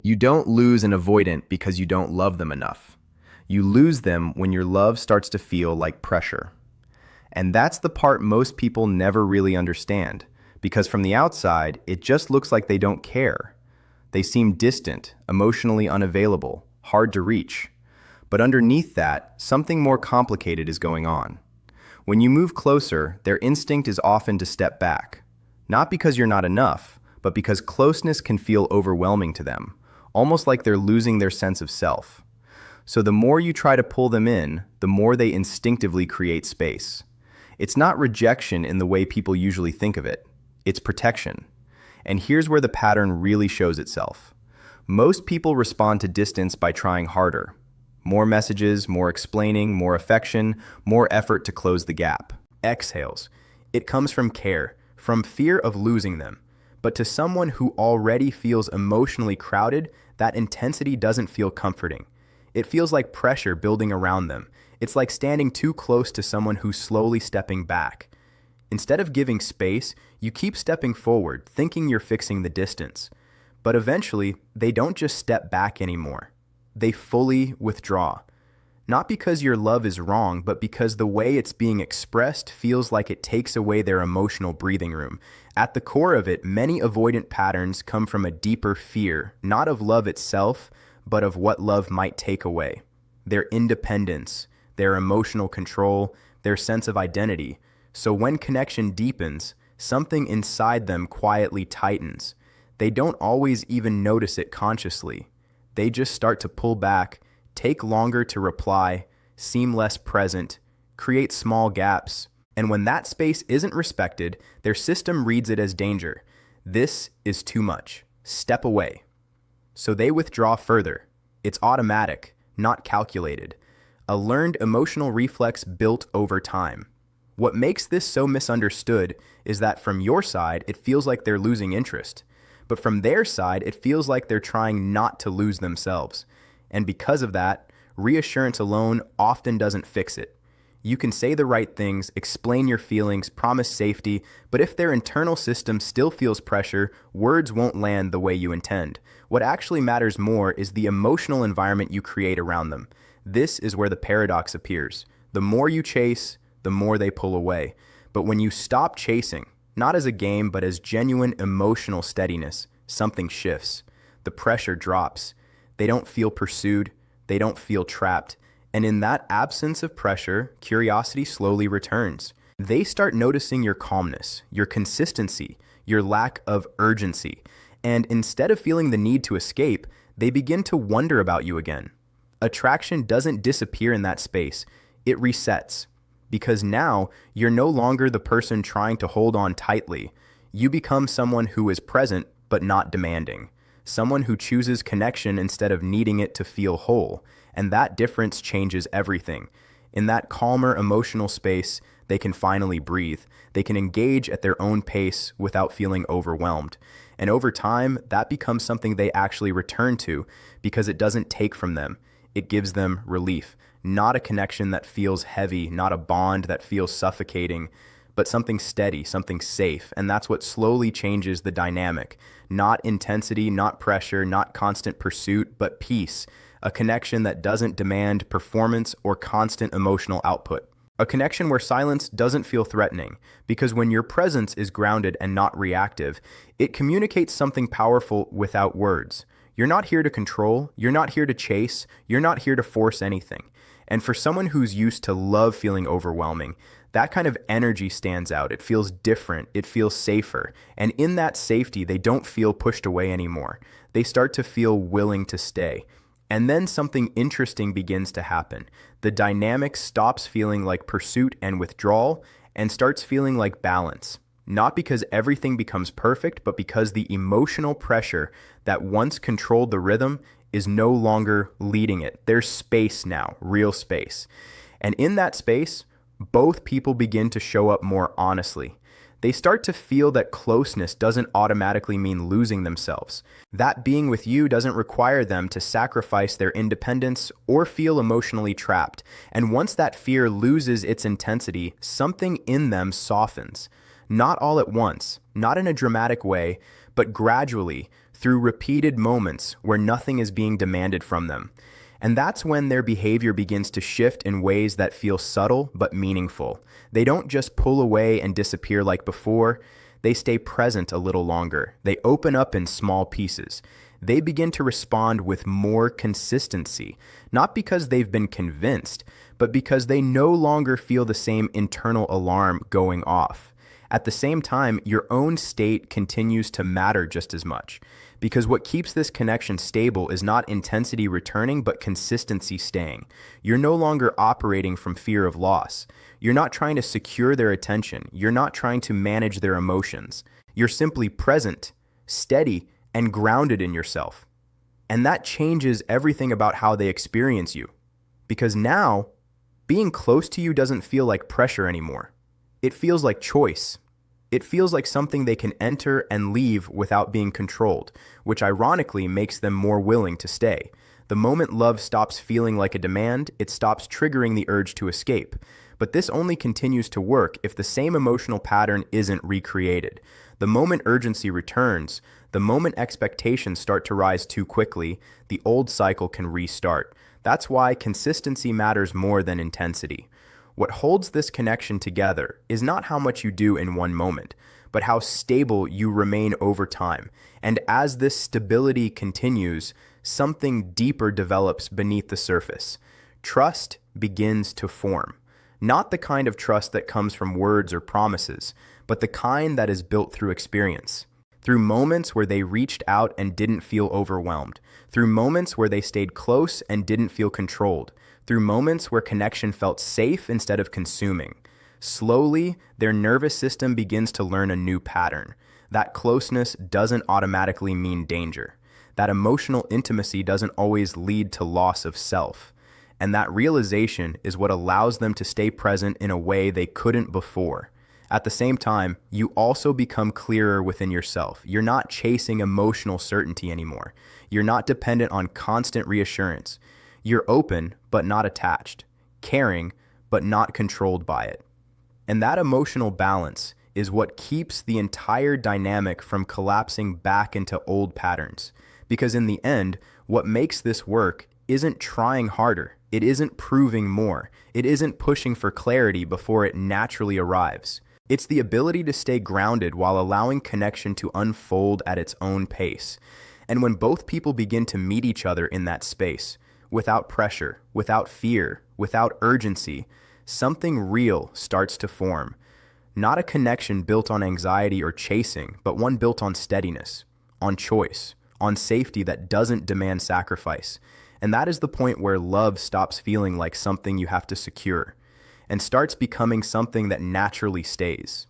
You don't lose an avoidant because you don't love them enough. You lose them when your love starts to feel like pressure. And that's the part most people never really understand, because from the outside, it just looks like they don't care. They seem distant, emotionally unavailable, hard to reach. But underneath that, something more complicated is going on. When you move closer, their instinct is often to step back. Not because you're not enough, but because closeness can feel overwhelming to them, almost like they're losing their sense of self. So the more you try to pull them in, the more they instinctively create space. It's not rejection in the way people usually think of it. It's protection. And here's where the pattern really shows itself. Most people respond to distance by trying harder. More messages, more explaining, more affection, more effort to close the gap. Exhales. It comes from care, from fear of losing them. But to someone who already feels emotionally crowded, that intensity doesn't feel comforting. It feels like pressure building around them. It's like standing too close to someone who's slowly stepping back. Instead of giving space, you keep stepping forward, thinking you're fixing the distance. But eventually, they don't just step back anymore. They fully withdraw. Not because your love is wrong, but because the way it's being expressed feels like it takes away their emotional breathing room. At the core of it, many avoidant patterns come from a deeper fear, not of love itself, but of what love might take away. Their independence, their emotional control, their sense of identity. So when connection deepens, something inside them quietly tightens. They don't always even notice it consciously. They just start to pull back, take longer to reply, seem less present, create small gaps. And when that space isn't respected, their system reads it as danger. This is too much. Step away. So they withdraw further. It's automatic, not calculated. A learned emotional reflex built over time. What makes this so misunderstood is that from your side, it feels like they're losing interest. But from their side, it feels like they're trying not to lose themselves. And because of that, reassurance alone often doesn't fix it. You can say the right things, explain your feelings, promise safety, but if their internal system still feels pressure, words won't land the way you intend. What actually matters more is the emotional environment you create around them. This is where the paradox appears. The more you chase, the more they pull away. But when you stop chasing, not as a game, but as genuine emotional steadiness, something shifts. The pressure drops. They don't feel pursued. They don't feel trapped. And in that absence of pressure, curiosity slowly returns. They start noticing your calmness, your consistency, your lack of urgency. And instead of feeling the need to escape, they begin to wonder about you again. Attraction doesn't disappear in that space. It resets. Because now, you're no longer the person trying to hold on tightly. You become someone who is present but not demanding. Someone who chooses connection instead of needing it to feel whole. And that difference changes everything. In that calmer emotional space, they can finally breathe. They can engage at their own pace without feeling overwhelmed. And over time, that becomes something they actually return to because it doesn't take from them. It gives them relief. Not a connection that feels heavy, not a bond that feels suffocating, but something steady, something safe. And that's what slowly changes the dynamic. Not intensity, not pressure, not constant pursuit, but peace. A connection that doesn't demand performance or constant emotional output. A connection where silence doesn't feel threatening, because when your presence is grounded and not reactive, it communicates something powerful without words. You're not here to control, you're not here to chase, you're not here to force anything. And for someone who's used to love feeling overwhelming, that kind of energy stands out. It feels different. It feels safer. And in that safety, they don't feel pushed away anymore. They start to feel willing to stay. And then something interesting begins to happen. The dynamic stops feeling like pursuit and withdrawal and starts feeling like balance. Not because everything becomes perfect, but because the emotional pressure that once controlled the rhythm is no longer leading it. There's space now, real space. And in that space, both people begin to show up more honestly. They start to feel that closeness doesn't automatically mean losing themselves. That being with you doesn't require them to sacrifice their independence or feel emotionally trapped. And once that fear loses its intensity, something in them softens. Not all at once, not in a dramatic way, but gradually, through repeated moments where nothing is being demanded from them. And that's when their behavior begins to shift in ways that feel subtle but meaningful. They don't just pull away and disappear like before. They stay present a little longer. They open up in small pieces. They begin to respond with more consistency, not because they've been convinced, but because they no longer feel the same internal alarm going off. At the same time, your own state continues to matter just as much, because what keeps this connection stable is not intensity returning, but consistency staying. You're no longer operating from fear of loss. You're not trying to secure their attention. You're not trying to manage their emotions. You're simply present, steady, and grounded in yourself. And that changes everything about how they experience you. Because now, being close to you doesn't feel like pressure anymore. It feels like choice. It feels like something they can enter and leave without being controlled, which ironically makes them more willing to stay. The moment love stops feeling like a demand, it stops triggering the urge to escape. But this only continues to work if the same emotional pattern isn't recreated. The moment urgency returns, the moment expectations start to rise too quickly, the old cycle can restart. That's why consistency matters more than intensity. What holds this connection together is not how much you do in one moment, but how stable you remain over time. And as this stability continues, something deeper develops beneath the surface. Trust begins to form. Not the kind of trust that comes from words or promises, but the kind that is built through experience. Through moments where they reached out and didn't feel overwhelmed. Through moments where they stayed close and didn't feel controlled. Through moments where connection felt safe instead of consuming. Slowly, their nervous system begins to learn a new pattern. That closeness doesn't automatically mean danger. That emotional intimacy doesn't always lead to loss of self. And that realization is what allows them to stay present in a way they couldn't before. At the same time, you also become clearer within yourself. You're not chasing emotional certainty anymore. You're not dependent on constant reassurance. You're open, but not attached. Caring, but not controlled by it. And that emotional balance is what keeps the entire dynamic from collapsing back into old patterns. Because in the end, what makes this work isn't trying harder. It isn't proving more. It isn't pushing for clarity before it naturally arrives. It's the ability to stay grounded while allowing connection to unfold at its own pace. And when both people begin to meet each other in that space, without pressure, without fear, without urgency, something real starts to form. Not a connection built on anxiety or chasing, but one built on steadiness, on choice, on safety that doesn't demand sacrifice. And that is the point where love stops feeling like something you have to secure and starts becoming something that naturally stays.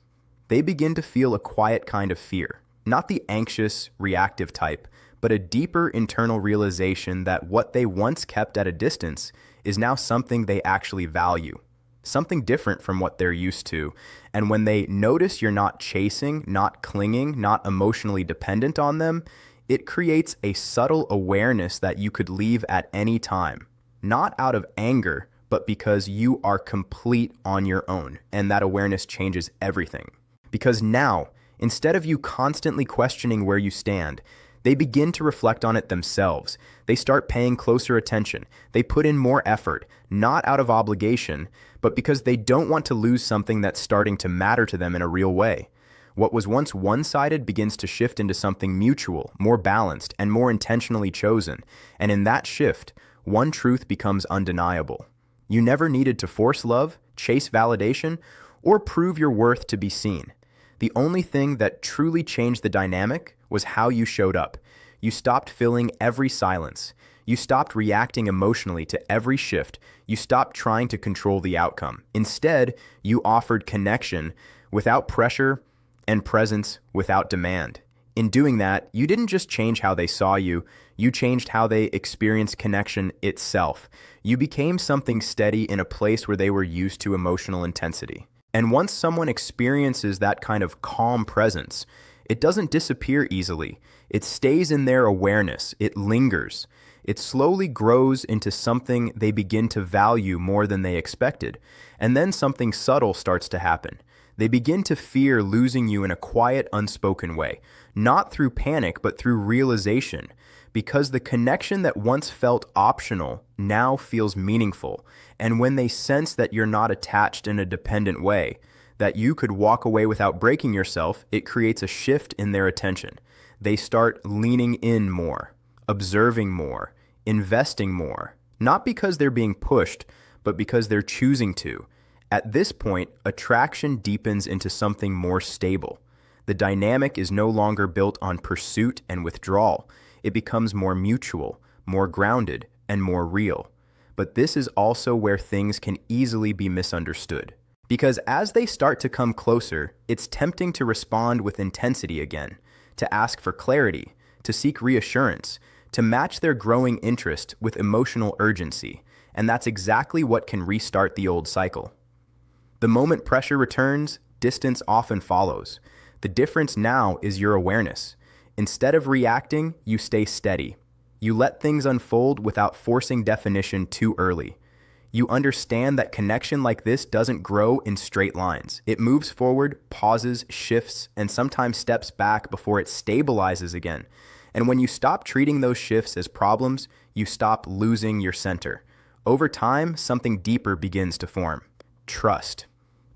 They begin to feel a quiet kind of fear, not the anxious, reactive type, but a deeper internal realization that what they once kept at a distance is now something they actually value, something different from what they're used to. And when they notice you're not chasing, not clinging, not emotionally dependent on them, it creates a subtle awareness that you could leave at any time, not out of anger, but because you are complete on your own, and that awareness changes everything. Because now, instead of you constantly questioning where you stand, they begin to reflect on it themselves. They start paying closer attention. They put in more effort, not out of obligation, but because they don't want to lose something that's starting to matter to them in a real way. What was once one-sided begins to shift into something mutual, more balanced, and more intentionally chosen. And in that shift, one truth becomes undeniable. You never needed to force love, chase validation, or prove your worth to be seen. The only thing that truly changed the dynamic was how you showed up. You stopped filling every silence. You stopped reacting emotionally to every shift. You stopped trying to control the outcome. Instead, you offered connection without pressure and presence without demand. In doing that, you didn't just change how they saw you, you changed how they experienced connection itself. You became something steady in a place where they were used to emotional intensity. And once someone experiences that kind of calm presence, it doesn't disappear easily. It stays in their awareness. It lingers. It slowly grows into something they begin to value more than they expected. And then something subtle starts to happen. They begin to fear losing you in a quiet, unspoken way, not through panic, but through realization, because the connection that once felt optional now feels meaningful. And when they sense that you're not attached in a dependent way, that you could walk away without breaking yourself, it creates a shift in their attention. They start leaning in more, observing more, investing more, not because they're being pushed, but because they're choosing to. At this point, attraction deepens into something more stable. The dynamic is no longer built on pursuit and withdrawal. It becomes more mutual, more grounded, and more real. But this is also where things can easily be misunderstood. Because as they start to come closer, it's tempting to respond with intensity again, to ask for clarity, to seek reassurance, to match their growing interest with emotional urgency. And that's exactly what can restart the old cycle. The moment pressure returns, distance often follows. The difference now is your awareness. Instead of reacting, you stay steady. You let things unfold without forcing definition too early. You understand that connection like this doesn't grow in straight lines. It moves forward, pauses, shifts, and sometimes steps back before it stabilizes again. And when you stop treating those shifts as problems, you stop losing your center. Over time, something deeper begins to form. Trust.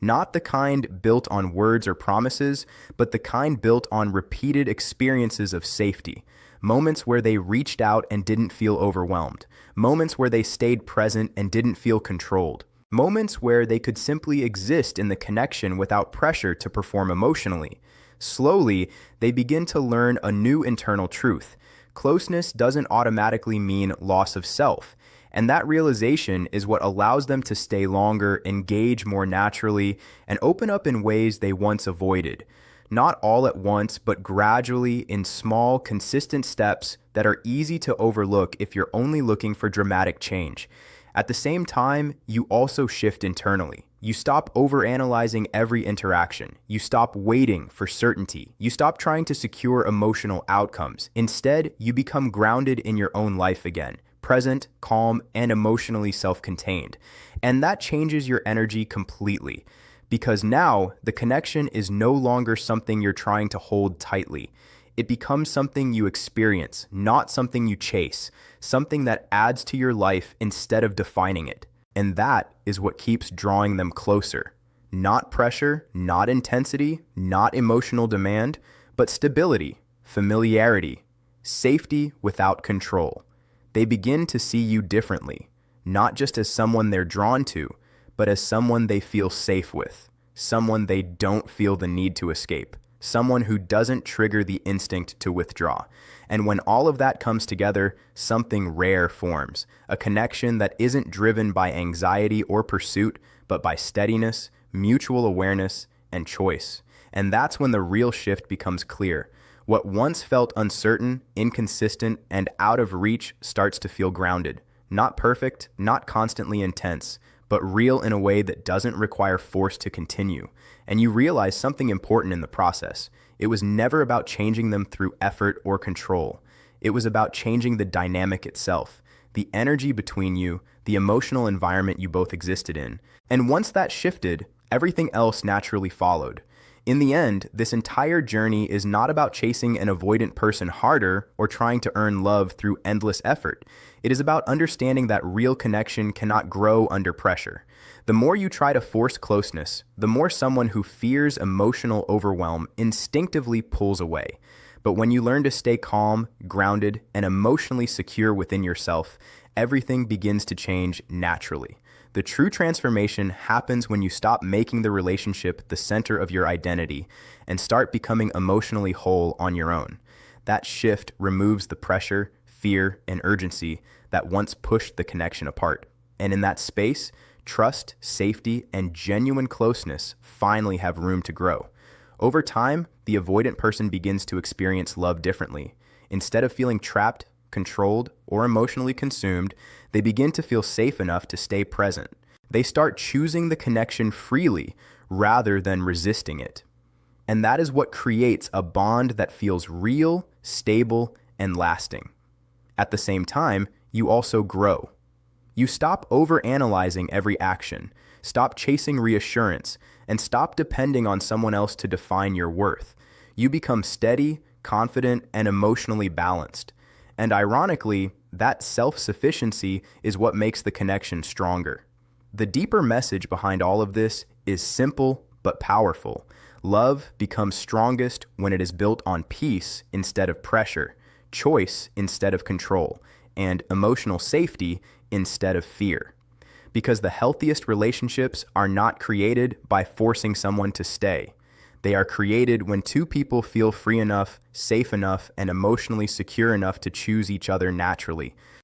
Not the kind built on words or promises, but the kind built on repeated experiences of safety. Moments where they reached out and didn't feel overwhelmed. Moments where they stayed present and didn't feel controlled. Moments where they could simply exist in the connection without pressure to perform emotionally. Slowly, they begin to learn a new internal truth. Closeness doesn't automatically mean loss of self. And that realization is what allows them to stay longer, engage more naturally, and open up in ways they once avoided. Not all at once, but gradually in small, consistent steps that are easy to overlook if you're only looking for dramatic change. At the same time, you also shift internally. You stop overanalyzing every interaction. You stop waiting for certainty. You stop trying to secure emotional outcomes. Instead, you become grounded in your own life again. Present, calm, and emotionally self-contained. And that changes your energy completely, because now the connection is no longer something you're trying to hold tightly. It becomes something you experience, not something you chase, something that adds to your life instead of defining it. And that is what keeps drawing them closer. Not pressure, not intensity, not emotional demand, but stability, familiarity, safety without control. They begin to see you differently, not just as someone they're drawn to, but as someone they feel safe with, someone they don't feel the need to escape, someone who doesn't trigger the instinct to withdraw. And when all of that comes together, something rare forms, a connection that isn't driven by anxiety or pursuit, but by steadiness, mutual awareness, and choice. And that's when the real shift becomes clear. What once felt uncertain, inconsistent, and out of reach starts to feel grounded. Not perfect, not constantly intense, but real in a way that doesn't require force to continue. And you realize something important in the process. It was never about changing them through effort or control. It was about changing the dynamic itself, the energy between you, the emotional environment you both existed in. And once that shifted, everything else naturally followed. In the end, this entire journey is not about chasing an avoidant person harder or trying to earn love through endless effort. It is about understanding that real connection cannot grow under pressure. The more you try to force closeness, the more someone who fears emotional overwhelm instinctively pulls away. But when you learn to stay calm, grounded, and emotionally secure within yourself, everything begins to change naturally. The true transformation happens when you stop making the relationship the center of your identity and start becoming emotionally whole on your own. That shift removes the pressure, fear, and urgency that once pushed the connection apart. And in that space, trust, safety, and genuine closeness finally have room to grow. Over time, the avoidant person begins to experience love differently. Instead of feeling trapped, controlled, or emotionally consumed, they begin to feel safe enough to stay present. They start choosing the connection freely rather than resisting it. And that is what creates a bond that feels real, stable, and lasting. At the same time, you also grow. You stop overanalyzing every action, stop chasing reassurance, and stop depending on someone else to define your worth. You become steady, confident, and emotionally balanced. And ironically, that self-sufficiency is what makes the connection stronger. The deeper message behind all of this is simple but powerful. Love becomes strongest when it is built on peace instead of pressure, choice instead of control, and emotional safety instead of fear. Because the healthiest relationships are not created by forcing someone to stay. They are created when two people feel free enough, safe enough, and emotionally secure enough to choose each other naturally.